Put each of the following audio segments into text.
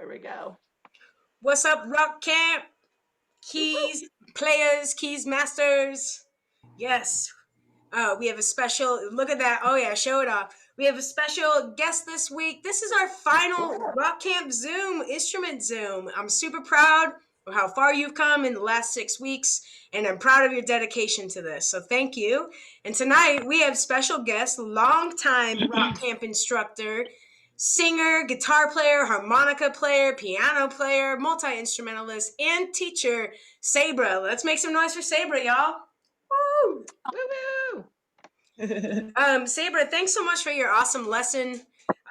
There we go. What's up, Rock Camp? Keys players, keys masters. Yes. We have a special, look at that. Oh yeah, show it off. We have a special guest this week. This is our final Rock Camp Zoom, instrument Zoom. I'm super proud of how far you've come in the last 6 weeks, and I'm proud of your dedication to this. So thank you. And tonight we have special guest, longtime Rock Camp instructor, singer, guitar player, harmonica player, piano player, multi-instrumentalist, and teacher, Sabra. Let's make some noise for Sabra, y'all. Woo! Woo-woo! Sabra, thanks so much for your awesome lesson.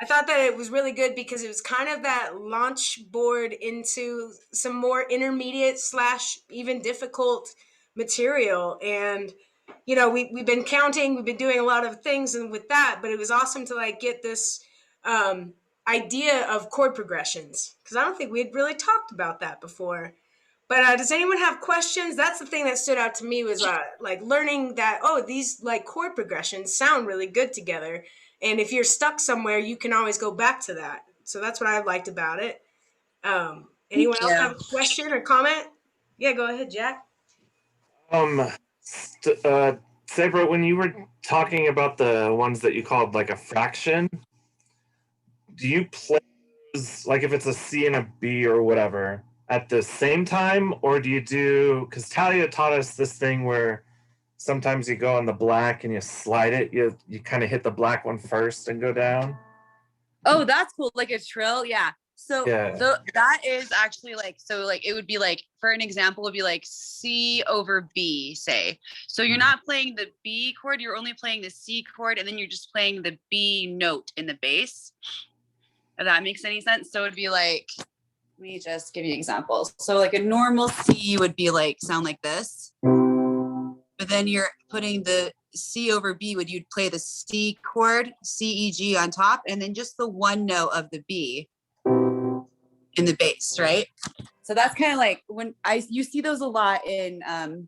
I thought that it was really good because it was kind of that launch board into some more intermediate / even difficult material. And, you know, we've been counting, we've been doing a lot of things and with that, but it was awesome to like get this idea of chord progressions because I don't think we had really talked about that before. But does anyone have questions? That's the thing that stood out to me was like learning that, oh, these like chord progressions sound really good together. And if you're stuck somewhere, you can always go back to that. So that's what I liked about it. Anyone else have a question or comment? Yeah, go ahead, Jack. Sabra, when you were talking about the ones that you called like a fraction, do you play like if it's a C and a B or whatever at the same time, or do you do, because Talia taught us this thing where sometimes you go on the black and you slide it, you kind of hit the black one first and go down? Oh, that's cool, like a trill. Yeah, so Yeah. that is actually like, so like it would be like, for an example, would be like C over B, say. So you're not playing the B chord, you're only playing the C chord, and then you're just playing the B note in the bass, if that makes any sense. So it'd be like, let me just give you examples. So like a normal C would be like, sound like this, but then you're putting the C over B, you'd play the C chord, C, E, G on top, and then just the one note of the B in the bass, right? So that's kind of like when you see those a lot in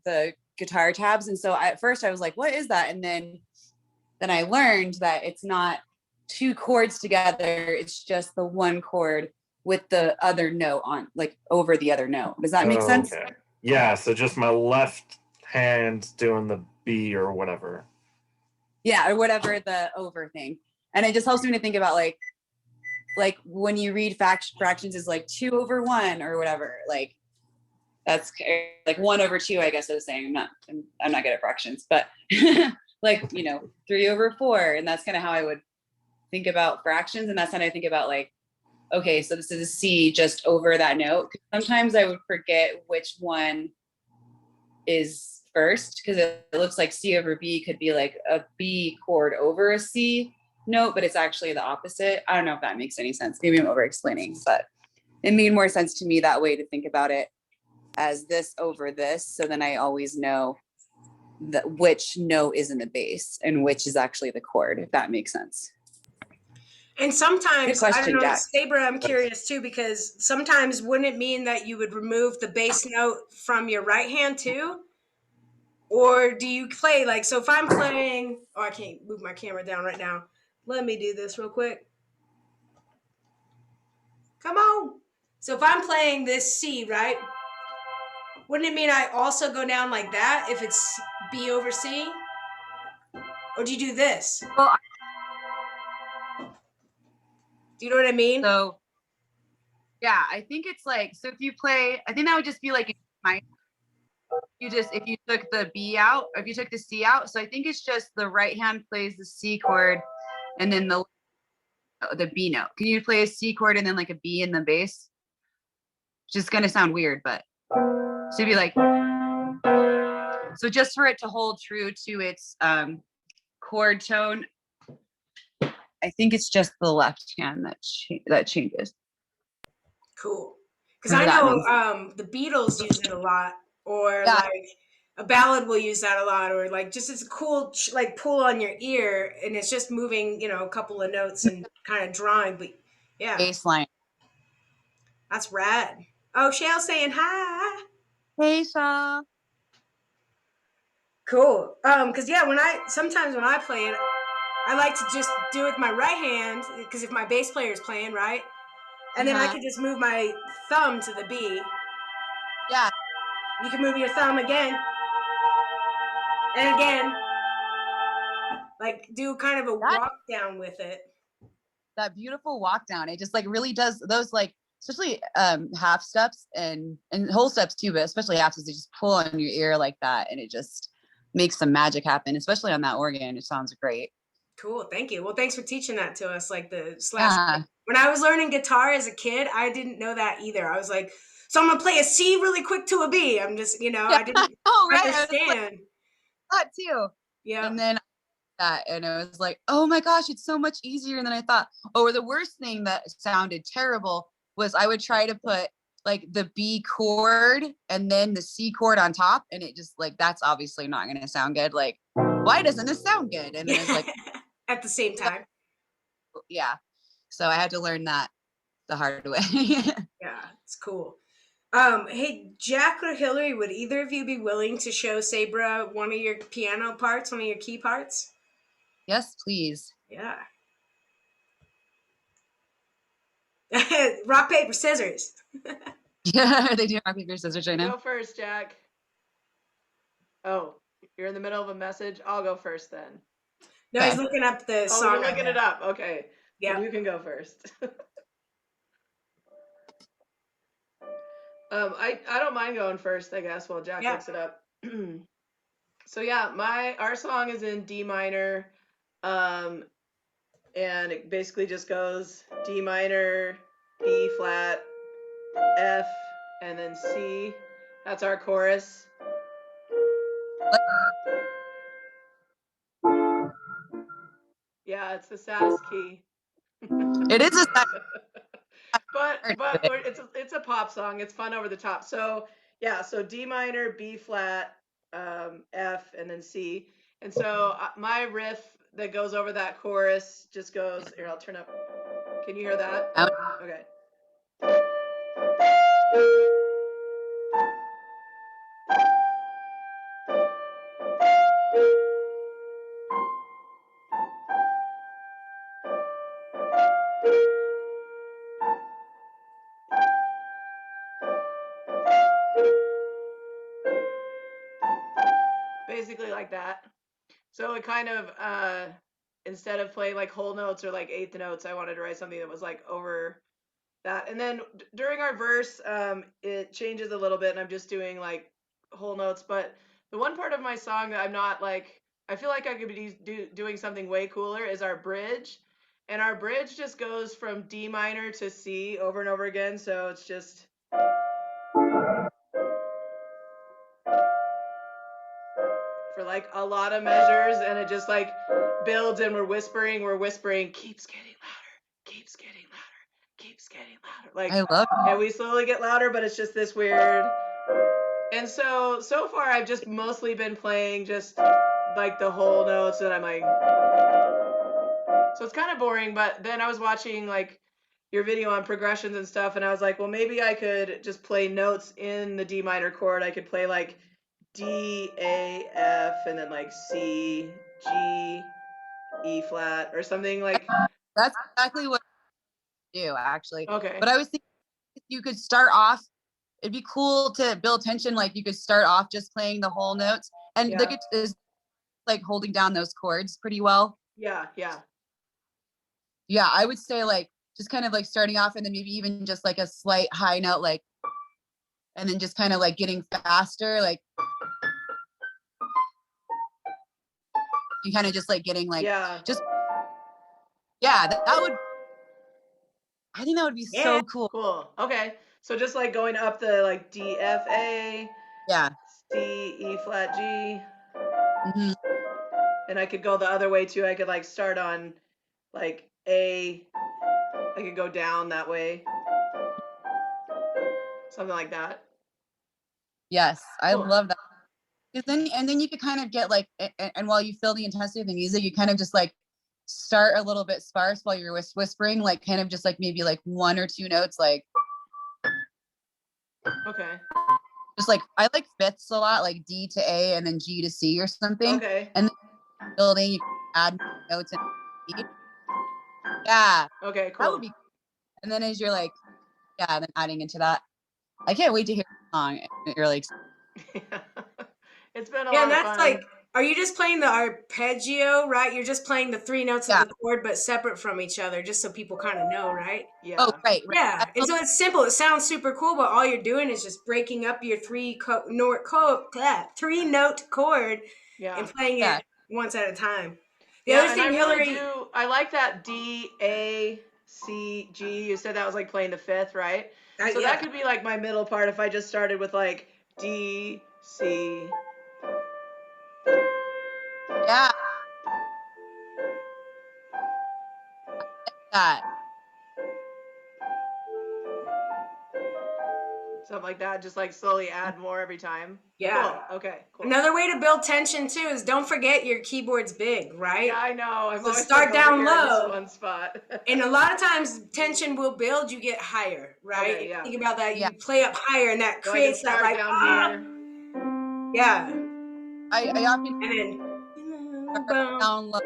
the guitar tabs. And so at first I was like, what is that? And then I learned that it's not two chords together, it's just the one chord with the other note on, like over the other note. Does that make sense? Okay. Yeah, so just my left hand doing the B or whatever. Yeah, or whatever the over thing. And it just helps me to think about like when you read fractions is like 2 over 1 or whatever, like that's like 1 over 2, I guess I was saying. I'm not good at fractions, but like, you know, 3 over 4. And that's kind of how I would think about fractions. And that's how I think about like, okay, so this is a C just over that note. Sometimes I would forget which one is first because it looks like C over B could be like a B chord over a C note, but it's actually the opposite. I don't know if that makes any sense. Maybe I'm over explaining, but it made more sense to me that way to think about it as this over this. So then I always know that which note is in the bass and which is actually the chord, if that makes sense. And sometimes, question, I don't know, Jack. Sabra, I'm curious too, because sometimes wouldn't it mean that you would remove the bass note from your right hand too? Or do you play like, so if I'm playing, oh, I can't move my camera down right now. Let me do this real quick. Come on. So if I'm playing this C, right? Wouldn't it mean I also go down like that if it's B over C? Or do you do this? Well, do you know what I mean? So yeah, I think it's like, so if you play, I think that would just be like if you took the B out, or if you took the C out. So I think it's just the right hand plays the C chord and then the B note. Can you play a C chord and then like a B in the bass? It's just gonna sound weird, but so it'd be like, so just for it to hold true to its chord tone, I think it's just the left hand that changes. Cool. Because I know the Beatles use it a lot, or Yeah. like a ballad will use that a lot, or like just it's a cool like pull on your ear, and it's just moving, you know, a couple of notes and kind of drawing. But yeah, Bass line. That's rad. Oh, Shale saying hi. Hey, Shaw. Cool. Because yeah, sometimes when I play it, I like to just do it with my right hand, because if my bass player is playing, right? And then I could just move my thumb to the B. Yeah. You can move your thumb again. And again. Like do kind of a walk down with it. That beautiful walk down. It just like really does those like, especially half steps and whole steps too, but especially half steps, they just pull on your ear like that. And it just makes some magic happen, especially on that organ. It sounds great. Cool. Thank you. Well, thanks for teaching that to us. Like the slash. Yeah. When I was learning guitar as a kid, I didn't know that either. I was like, so I'm going to play a C really quick to a B. I'm just, I didn't understand. That too. Yeah. And then and it was like, oh my gosh, it's so much easier than I thought. Or the worst thing that sounded terrible was I would try to put like the B chord and then the C chord on top, and it just like, that's obviously not going to sound good. Like, why doesn't this sound good? And then it's like at the same time. Yeah. So I had to learn that the hard way. Yeah, it's cool. Hey, Jack or Hillary, would either of you be willing to show Sabra one of your piano parts, one of your key parts? Yes, please. Yeah. Rock, paper, scissors. Yeah, they do rock, paper, scissors right now. Go first, Jack. Oh, you're in the middle of a message? I'll go first then. No, he's looking up the song. Oh, you're looking it up. Okay. Yeah. Well, you can go first. I don't mind going first, I guess, while Jack looks it up. So yeah, our song is in D minor. And it basically just goes D minor, B flat, F, and then C. That's our chorus. Yeah, it's the saddest key. It is a but it's a pop song. It's fun over the top. So yeah, so D minor, B flat, F, and then C. And so my riff that goes over that chorus just goes. Here, I'll turn up. Can you hear that? Okay. Basically like that. So it kind of instead of playing like whole notes or like eighth notes, I wanted to write something that was like over that. And then during our verse, it changes a little bit, and I'm just doing like whole notes. But the one part of my song that I'm not like, I feel like I could be doing something way cooler is our bridge. And our bridge just goes from D minor to C over and over again. So it's just. For like a lot of measures, and it just like builds, and we're whispering, keeps getting louder, keeps getting louder, keeps getting louder. Like I love it. And we slowly get louder, but it's just this weird. And so far I've just mostly been playing just like the whole notes, and I'm like, so it's kind of boring. But then I was watching like your video on progressions and stuff, and I was like, well, maybe I could just play notes in the D minor chord. I could play like D, A, F, and then like C, G, E flat, or something like. That's exactly what I do, actually. Okay. But I was thinking if you could start off, it'd be cool to build tension. Like you could start off just playing the whole notes, and the guitar is like holding down those chords pretty well. Yeah. Yeah, I would say like just kind of like starting off, and then maybe even just like a slight high note, like, and then just kind of like getting faster, like. You kind of just like getting like that would, I think that would be so cool. Okay, so just like going up the like D, F, A, C, E flat, G, and I could go the other way too. I could like start on like A, I could go down that way, something like that. Yes, I love that. And then you could kind of get like, and while you feel the intensity of the music, you kind of just like start a little bit sparse while you're whispering, like kind of just like maybe like one or two notes, like. Okay. Just like, I like fifths a lot, like D to A and then G to C or something. Okay. And then building, you can add notes and. Yeah. Okay, cool. That would be. And then as you're like yeah, then adding into that. I can't wait to hear the song. You're like, It's been a Yeah, lot and of that's fun. like, are you just playing the arpeggio, right? You're just playing the 3 notes yeah. of the chord, but separate from each other, just so people kind of know, right? Yeah. Oh, right. Yeah, and so it's simple. It sounds super cool, but all you're doing is just breaking up your 3-note chord Yeah. and playing Yeah. it once at a time. The Yeah, other and I thing, really Hillary, do. I like that D, A, C, G. You said that was like playing the fifth, right? So yeah, that could be like my middle part if I just started with like D, C. Yeah. That. Something like that. Just like slowly add more every time. yeah. Cool. Okay, cool. Another way to build tension too is don't forget your keyboard's big, right? Yeah, I know. I'm So always start like over down here in this low. one spot. And a lot of times tension will build, you get higher, right? Okay, yeah. Think about that. Yeah. You play up higher and that So I can creates that start like, down here. yeah. I often And then, start down low.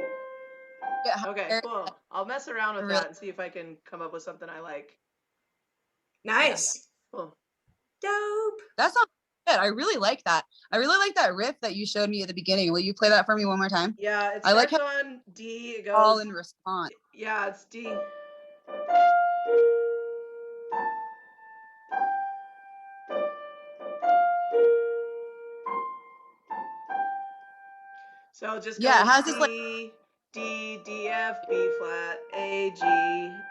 Get Okay, higher. cool. I'll mess around with Really? that and see if I can come up with something I like. nice. Cool. Dope. That sounds good. I really like that. I really like that riff that you showed me at the beginning. Will you play that for me one more time? Yeah, it I like starts on D. It All goes. in response. Yeah, it's D. So it just Yeah, goes it has this like C, D, D, F, B flat, A, G,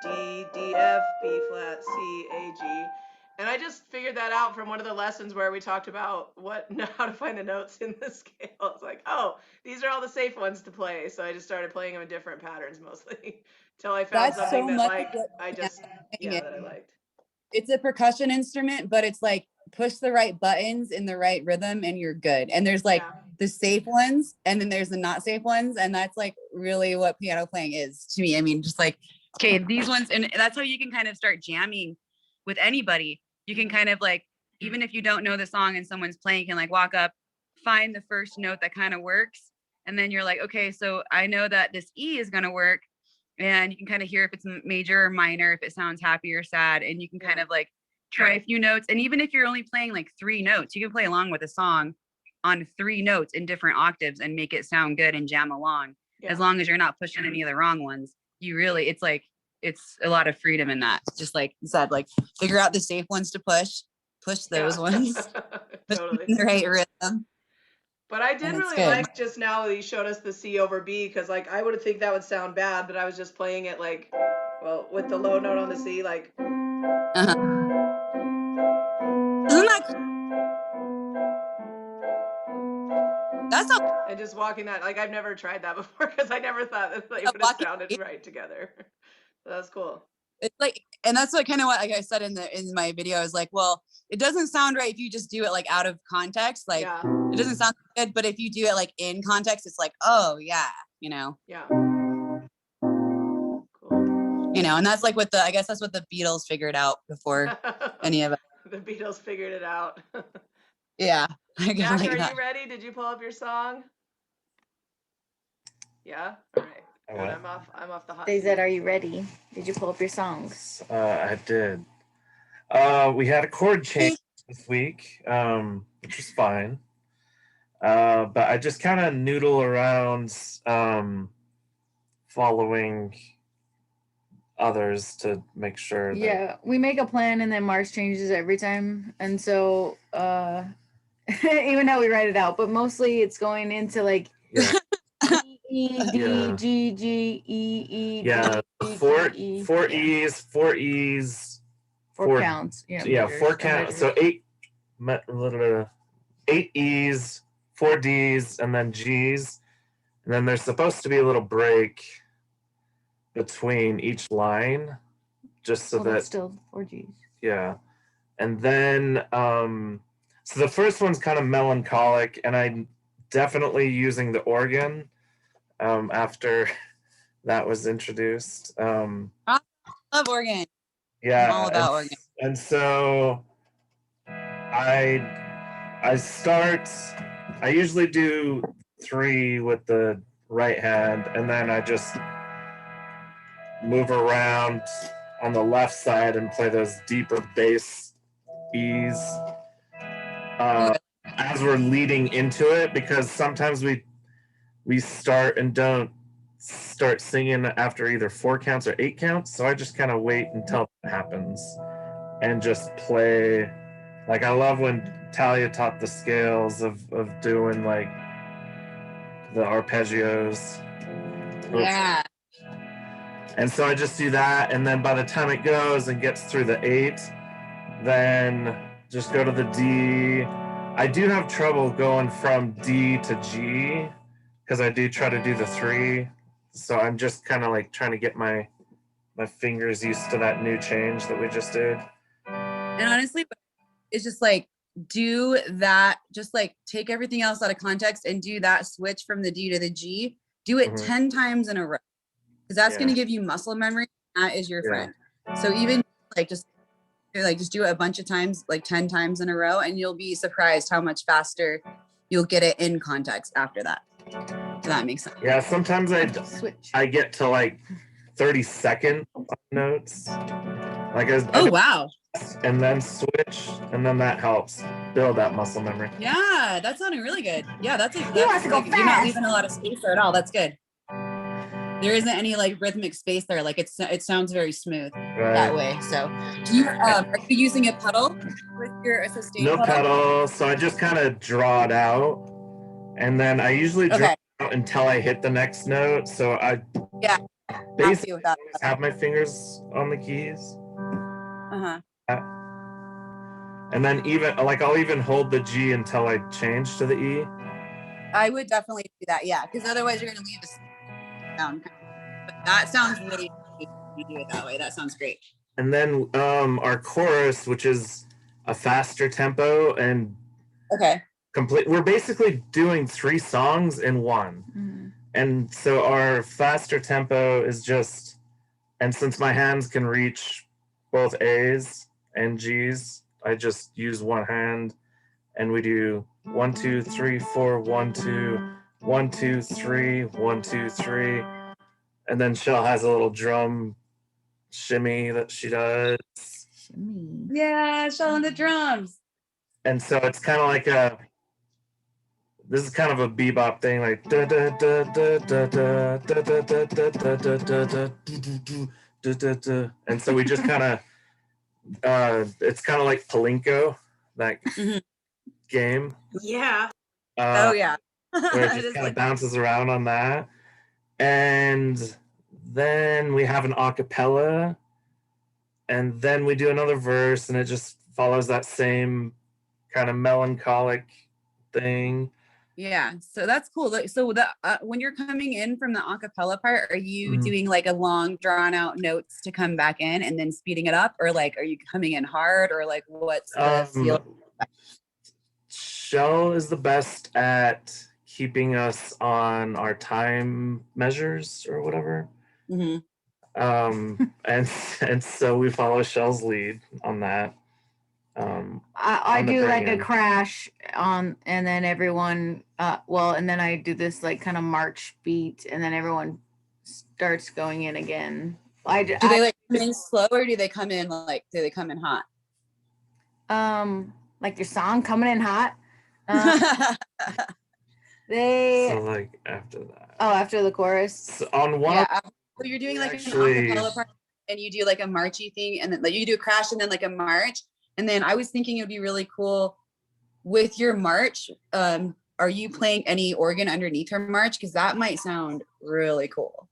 D, D, F, B flat, C, A, G. And I just figured that out from one of the lessons where we talked about how to find the notes in the scale. It's like, oh, these are all the safe ones to play. So I just started playing them in different patterns mostly till I found that's something so that much like what I just that I liked. it's a percussion instrument, but it's like push the right buttons in the right rhythm and you're good. And there's like the safe ones and then there's the not safe ones. And that's like really what piano playing is to me. I mean, just like, okay, these ones, and that's how you can kind of start jamming with anybody. You can kind of like, even if you don't know the song and someone's playing, you can like walk up, find the first note that kind of works. And then you're like, okay, so I know that this E is going to work. And you can kind of hear if it's major or minor, if it sounds happy or sad. And you can kind of like try a few notes. And even if you're only playing like 3 notes, you can play along with a song on 3 notes in different octaves and make it sound good and jam along. As long as you're not pushing any of the wrong ones. You really, it's like, it's a lot of freedom in that. Just like you said, like figure out the safe ones to push those ones, Totally. the right rhythm. But I did really like just now that he showed us the C over B, because like I would think that would sound bad, but I was just playing it like, well, with the low note on the C, like. Uh-huh. Isn't that? That's a. And just walking that, like I've never tried that before because I never thought that they would have sounded right together. So that's cool. It's like, and that's what kind of what like I said in my video, I was like, well, it doesn't sound right if you just do it like out of context, like it doesn't sound good, but if you do it like in context, it's like, oh yeah, you know. Yeah. Cool. You know, and that's like what I guess that's what the Beatles figured out before any of it. The Beatles figured it out. Yeah. Jack, are you ready? Did you pull up your song? Yeah. All right. Good. I'm off the hot seat. Daisy, are you ready? Did you pull up your songs? I did. We had a chord change this week, which is fine. But I just kind of noodle around following others to make sure that... Yeah, we make a plan and then Mars changes every time. And so even how we write it out, but mostly it's going into like E, D, G, G, E, E, yeah, D, four G, E. E's, 4 E's, 4 counts. Yeah, 4 counts. So 8 E's, 4 D's, and then G's. And then there's supposed to be a little break between each line, just so that... That's still 4 G's. Yeah. And then, so the first one's kind of melancholic, and I'm definitely using the organ after that was introduced. I love organ. Yeah. I'm all about organ. And so I usually do 3 with the right hand, and then I just move around on the left side and play those deeper bass E's as we're leading into it, because sometimes we start and don't start singing after either 4 counts or 8 counts. So I just kind of wait until it happens and just play. Like, I love when Talia taught the scales of doing like the arpeggios. Yeah. And so I just do that, and then by the time it goes and gets through the 8, then just go to the D. I do have trouble going from D to G because I do try to do the 3. So I'm just kind of like trying to get my fingers used to that new change that we just did. And honestly, it's just like, do that, just like take everything else out of context and do that switch from the D to the G. Do it 10 times in a row, because that's going to give you muscle memory. That is your friend. So even like just do it a bunch of times, like 10 times in a row, and you'll be surprised how much faster you'll get it in context after that. If that makes sense. Yeah, sometimes I get to like 30-second notes. Like wow. And then switch, and then that helps build that muscle memory. Yeah, that's sounding really good. Yeah, that's wants to go like, you're not fast. leaving a lot of space there at all. That's good. There isn't any like rhythmic space there. Like it sounds very smooth that way. So, do you are you using a pedal with your sustain? No pedal, so I just kind of draw it out, and then I usually draw it out until I hit the next note. So I basically have my fingers on the keys. And then even like I'll even hold the G until I change to the E. I would definitely do that, yeah, because otherwise you're going to leave a sound. But that sounds really good if you do it that way. That sounds great. And then our chorus, which is a faster tempo and complete. We're basically doing 3 songs in one. Mm-hmm. And so our faster tempo is just, and since my hands can reach both A's and G's, I just use one hand, and we do 1 2 3 4 1 2 1 2 3 1 2 3, and then Shell has a little drum shimmy that she does. Shimmy. Yeah, Shell on the drums. And so it's kind of like this is kind of a bebop thing, like da da da da da da da da da da da da da, and so we just kind of. It's kind of like Palinko, that game. Yeah. Oh yeah. Where it just kind of bounces around on that. And then we have an a cappella, and then we do another verse, and it just follows that same kind of melancholic thing. Yeah, so that's cool. So when you're coming in from the a cappella part, are you doing like a long drawn out notes to come back in and then speeding it up, or like are you coming in hard, or like what's the feel? Shell is the best at keeping us on our time measures or whatever. And so we follow Shell's lead on that. I do like a crash on, and then everyone and then I do this like kind of march beat, and then everyone starts going in again. Do they like come in slow, or do they come in hot? Like your song coming in hot. So like after that. Oh, after the chorus. So on one. Yeah, so you're doing like an acapella part, and you do like a marchy thing, and then like you do a crash and then like a march. And then I was thinking it would be really cool with your march. Are you playing any organ underneath your march? Because that might sound really cool.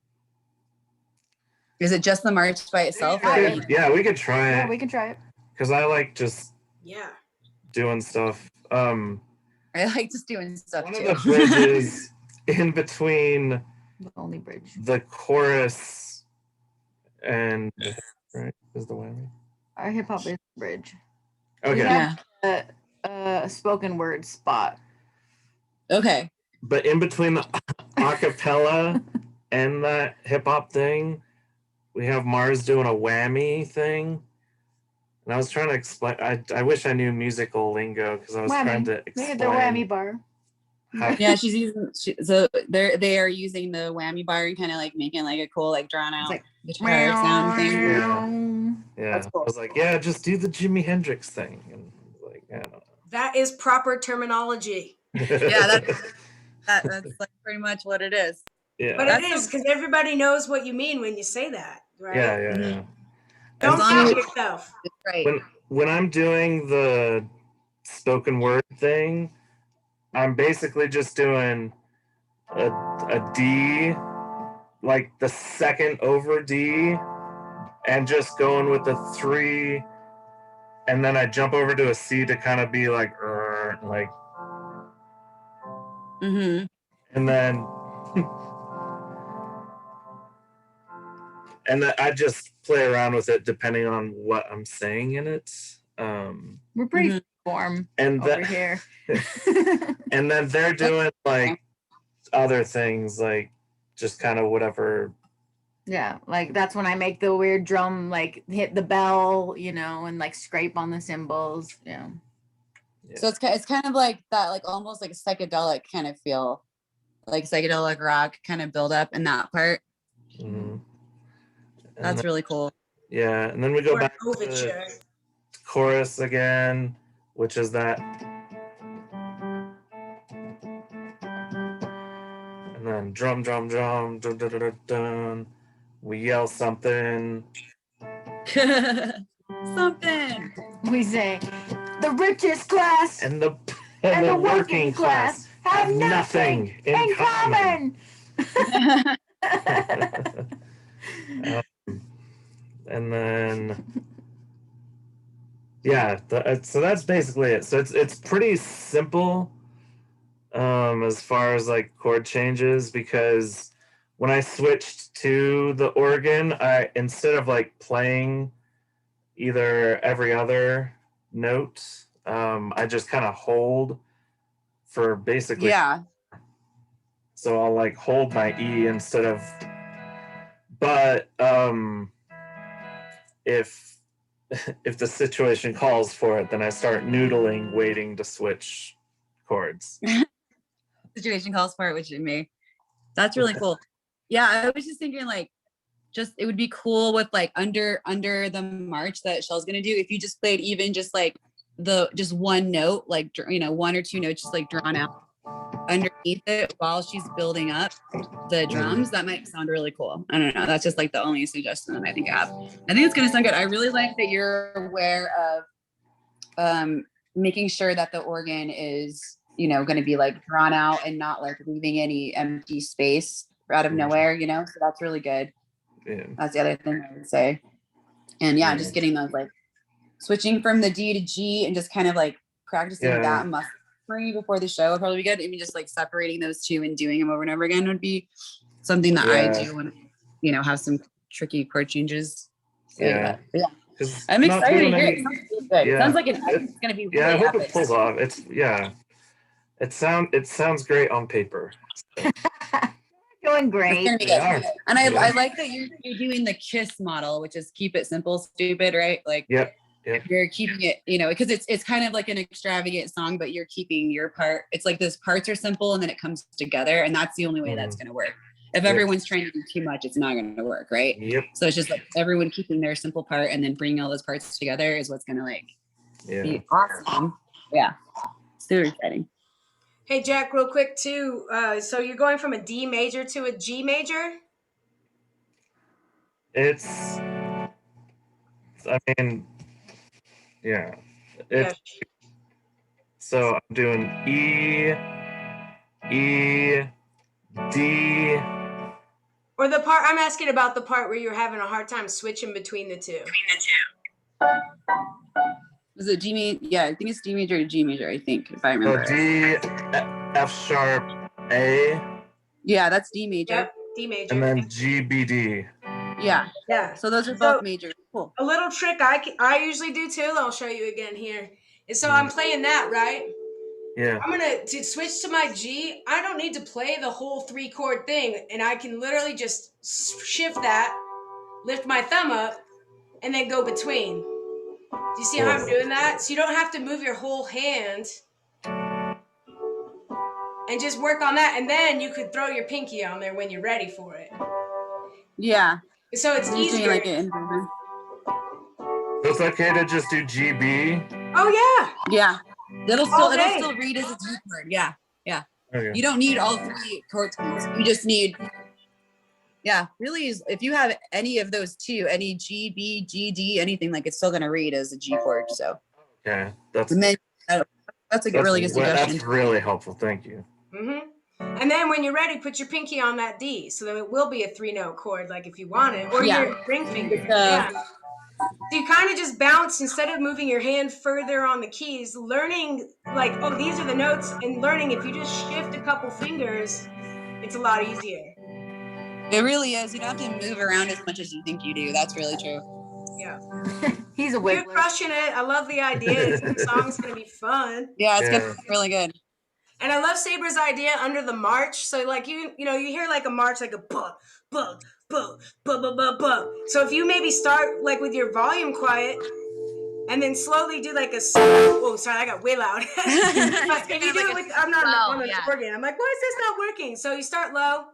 Is it just the march by itself? Yeah, we could try it. Yeah, we can try it. Because I like just doing stuff. I like just doing stuff one too. One of the bridges in between the only bridge. The chorus and right is the whammy. Our hip hop is the bridge. Okay. We have a spoken word spot. Okay. But in between the acapella and that hip hop thing, we have Mars doing a whammy thing. And I was trying to explain. I wish I knew musical lingo because I was trying to explain. The whammy bar. Yeah, she's using. So they are using the whammy bar and kind of like making like a cool like drawn out guitar sound thing. Yeah, That's cool. I was like, yeah, just do the Jimi Hendrix thing, and I was like, I don't know. That is proper terminology. Yeah, that's like pretty much what it is. yeah, But That's it is so because everybody knows what you mean when you say that, right? yeah. Mhm. Don't As long doubt as yourself. it's right. When I'm doing the spoken word thing, I'm basically just doing a D, like the second over D, and just going with the 3, and then I jump over to a C to kind of be like, Mm-hmm. and then and then I just play around with it depending on what I'm saying in it. We're pretty Mhm. warm And over here. and then they're doing like other things, like just kind of whatever. Yeah, like that's when I make the weird drum, like hit the bell, and like scrape on the cymbals. Yeah. So it's kind of like that, like almost like a psychedelic kind of feel, like psychedelic rock kind of build up in that part. Mhm. That's really cool. Yeah, and then we go Or back an to overture. chorus again, which is that, and then drum, dun, dun, dun, dun, dun. We yell something. Something. We say the richest class And the working class have nothing in common. And then yeah, so that's basically it. So it's pretty simple as far as like chord changes, because when I switched to the organ, I, instead of like playing either every other note, I just kind of hold for basically. Yeah. So I'll like hold my E instead of, but if the situation calls for it, then I start noodling, waiting to switch chords. Situation calls for it, which is me. That's really cool. Yeah, I was just thinking like, just it would be cool with like under the march that Shell's gonna do, if you just played even just like just one note, like one or two notes just like drawn out underneath it while she's building up the drums. That might sound really cool. I don't know. That's just like the only suggestion that I think I have. I think it's gonna sound good. I really like that you're aware of making sure that the organ is going to be like drawn out and not like leaving any empty space out of nowhere, so that's really good. Yeah. That's the other thing I would say. And yeah, just getting those like switching from the D to G and just kind of like practicing that muscle memory before the show would probably be good. Even just like separating those two and doing them over and over again would be something that I do when have some tricky chord changes. So, yeah. I'm excited to hear it. It sounds really good. It sounds like it's going to be really I hope epic. it pulls off. It sounds great on paper. Doing great. It's gonna be good. And I like that you're doing the KISS model, which is keep it simple, stupid, right? Like you're keeping it, because it's kind of like an extravagant song, but you're keeping your part. It's like those parts are simple and then it comes together, and that's the only way that's gonna work. If everyone's trying to do too much, it's not gonna work, right? Yep. So it's just like everyone keeping their simple part and then bringing all those parts together is what's gonna be awesome. Yeah, super exciting. Hey, Jack, real quick, too. So you're going from a D major to a G major? So I'm doing E, D. Or the part, I'm asking about the part where you're having a hard time switching between the two. Was it G major? Yeah, I think it's D major to G major, I think, if I remember. D, F sharp, A. Yeah, that's D major. Yep, D major. And then G, B, D. Yeah. Yeah. So those are both major. Cool. A little trick I usually do too, I'll show you again here. And so I'm playing that, right? Yeah. I'm going to switch to my G. I don't need to play the whole 3-chord thing, and I can literally just shift that, lift my thumb up, and then go between. Do you see how I'm doing that? So you don't have to move your whole hand and just work on that, and then you could throw your pinky on there when you're ready for it. Yeah. So it's easier. It's okay to just do GB. Oh yeah. Yeah. It'll All still day. read as a G chord. Yeah. Yeah. Okay. You don't need all 3 chord tones. You just need, really is, if you have any of those 2, any G, B, G, D, anything, like it's still gonna read as a G chord. So Okay, that's and then, that's a really good suggestion. That's really helpful. Thank you. And then when you're ready, put your pinky on that D, so that it will be a 3-note chord, like if you want it, or your ring finger. Yeah. So you kind of just bounce instead of moving your hand further on the keys, learning like, oh, these are the notes, and learning if you just shift a couple fingers, it's a lot easier. It really is. You don't have to move around as much as you think you do. That's really true. Yeah. He's a You're wiggler. crushing it. I love the idea. The song's going to be fun. Yeah, it's gonna be really good. And I love Sabra's idea under the march. So like you hear like a march, like a buh, buh, buh, buh, buh, buh, buh. So if you maybe start like with your volume quiet and then slowly do like a, oh, sorry, I got way loud. But if you do it with, I'm not on the organ. I'm like, why is this not working? So you start low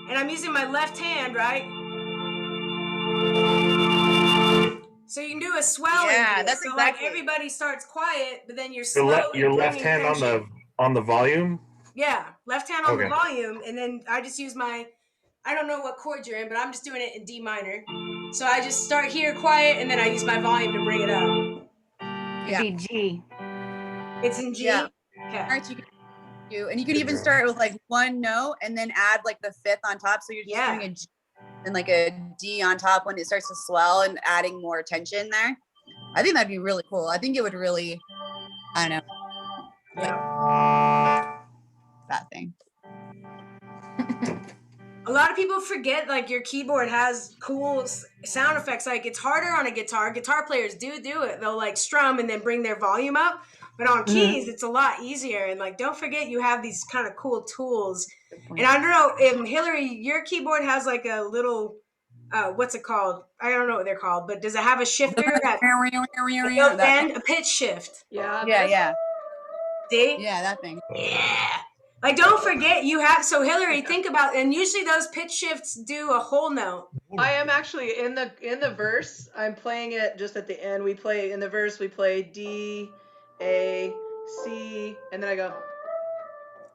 and I'm using my left hand, right? So you can do a swell. Yeah, that's so exactly. Like everybody starts quiet, but then you're slow. Your left hand on the volume. Yeah, left hand on the volume, and then I just use my. I don't know what chord you're in, but I'm just doing it in D minor. So I just start here quiet, and then I use my volume to bring it up. It'd be G. It's in G. Yeah. Okay. All right, you can do, and you can even start with like 1 note and then add like the 5th on top. So you're just doing a G and like a D on top when it starts to swell and adding more tension there. I think that'd be really cool. I think it would really, I don't know, like, that thing. A lot of people forget like your keyboard has cool sound effects. Like it's harder on a guitar. Guitar players do it. They'll like strum and then bring their volume up. But on keys, it's a lot easier. And like, don't forget you have these kind of cool tools. And I don't know if Hillary, your keyboard has like a little, what's it called? I don't know what they're called, but does it have a shifter? And a pitch shift. Yeah. Yeah. See? Yeah, that thing. Yeah. Like, don't forget you have, so Hillary, think about, and usually those pitch shifts do a whole note. I am actually in the verse. I'm playing it just at the end. We play in the verse. We play D, A, C, and then I go.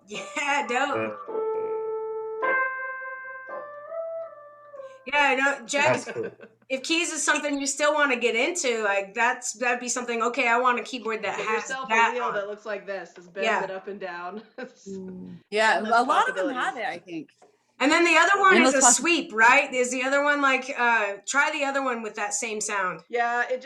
Yeah, dope. Yeah, no, Jack. If keys is something you still want to get into, like that'd be something. Okay, I want a keyboard that has yourself that a wheel that looks like this. Just bends it up and down. Yeah, a lot of them have it, I think. And then the other one is a sweep, right? Is the other one like try the other one with that same sound? Yeah, it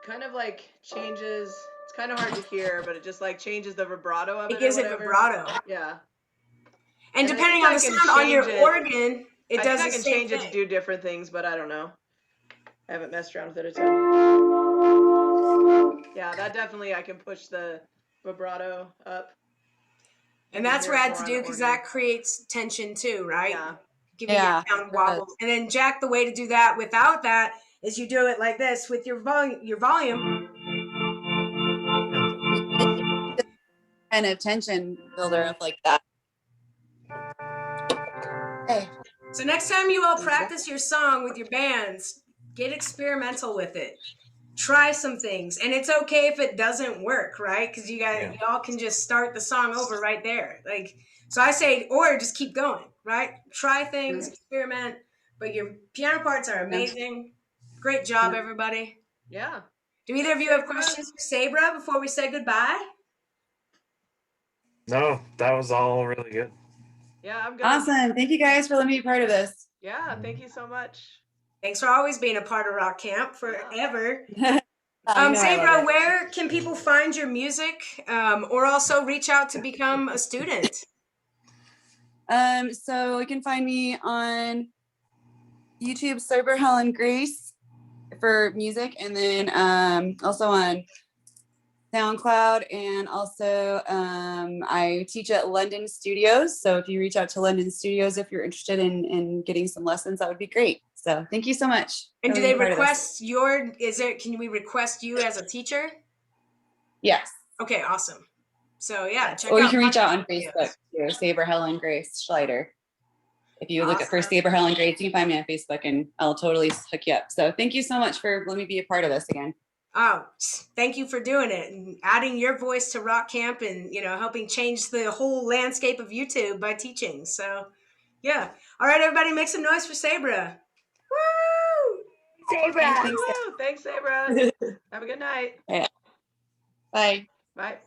kind of like changes. It's kind of hard to hear, but it just like changes the vibrato of it. It gives it vibrato. Yeah. And depending on the sound on your organ, it does the same thing. I can change it to do different things, but I don't know. I haven't messed around with it at all. Yeah, that definitely I can push the vibrato up. And that's rad to do because that creates tension too, right? Yeah. Giving your sound wobble. And then Jack, the way to do that without that is you do it like this with your volume. Kind of tension builder up like that. Hey. So next time you all practice your song with your bands, get experimental with it. Try some things, and it's okay if it doesn't work, right? Because y'all can just start the song over right there. Like, so I say, or just keep going, right? Try things, experiment. But your piano parts are amazing. Great job, everybody. Yeah. Do either of you have questions for Sabra before we say goodbye? No, that was all really good. Yeah, I'm good. Awesome. Thank you guys for letting me be part of this. Yeah, thank you so much. Thanks for always being a part of Rock Camp forever. Sabra, where can people find your music or also reach out to become a student? So you can find me on YouTube, Sabra Helen Grace for music, and then also on SoundCloud, and also I teach at London Studios. So if you reach out to London Studios if you're interested in getting some lessons, that would be great. So thank you so much. And do they request can we request you as a teacher? Yes. Okay, awesome. So yeah, check or out. You can reach out on Facebook too, Sabra Helen Grace Schlyter. If you look for Awesome. Sabra Helen grades, you can find me on Facebook and I'll totally hook you up. So thank you so much for letting me be a part of this again. Oh, thank you for doing it and adding your voice to Rock Camp and, helping change the whole landscape of YouTube by teaching. So, yeah. All right, everybody, make some noise for Sabra. Woo! Sabra. Woo! Thanks, Sabra. Have a good night. Yeah. Bye. Bye.